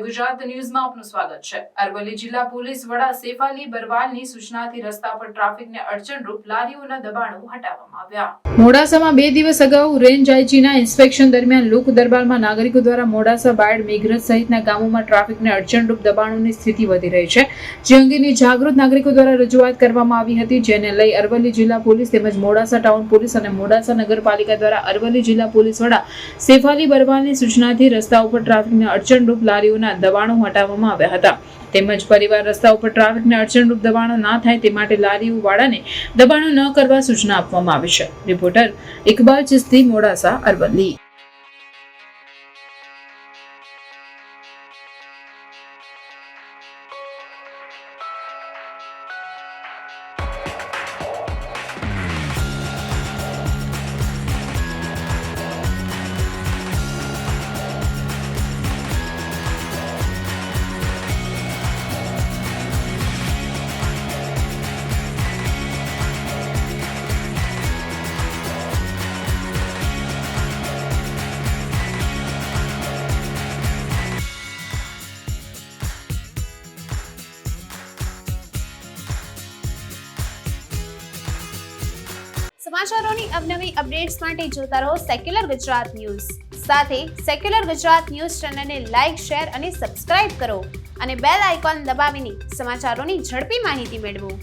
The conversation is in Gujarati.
ગુજરાત ન્યૂઝમાં આપનું સ્વાગત છે। અરવલ્લી જિલ્લા પોલીસ વડા સેફાલી બરવાલની સૂચનાથી રસ્તા પર ટ્રાફિકને અડચણરૂપ લારીઓના દબાણો હટાવવામાં આવ્યા। મોડાસામાં 2 દિવસ અગાઉ રેન્જ આઈજીના ઇન્સ્પેક્શન દરમિયાન લોક દરબારમાં નાગરિકો દ્વારા મોડાસા, બાયડ, મેઘરજ સહિતના ગામોમાં ટ્રાફિકને અડચણરૂપ દબાણોની સ્થિતિ વધી રહી છે, જે અંગેની જાગૃત નાગરિકો દ્વારા રજૂઆત કરવામાં આવી હતી, જેને લઈ અરવલ્લી જિલ્લા પોલીસ તેમજ મોડાસા ટાઉન પોલીસ અને મોડાસા નગરપાલિકા દ્વારા અરવલ્લી જિલ્લા પોલીસ વડા સેફાલી બરવાલની સૂચનાથી રસ્તા ઉપર ટ્રાફિકને અડચણરૂપ લારીઓના દબાણો હટાવવામાં આવ્યા હતા, તેમજ પરિવાર રસ્તા ઉપર ટ્રાફિકને અડચણરૂપ દબાણો ના થાય તે માટે લારીઓ વાળાને દબાણો ન કરવા સૂચના આપવામાં આવી છે। રિપોર્ટર ઇકબાલ ચિસ્તી, મોડાસા, અરવલ્લી। સમાચારોની અવનવી અપડેટ્સ માટે જોતા રહો સેક્યુલર ગુજરાત ન્યૂઝ। સાથે સેક્યુલર ગુજરાત ન્યૂઝ ચેનલને લાઇક, શેર અને સબસ્ક્રાઇબ કરો અને બેલ આઇકોન દબાવીને સમાચારોની ઝડપી માહિતી મેળવો।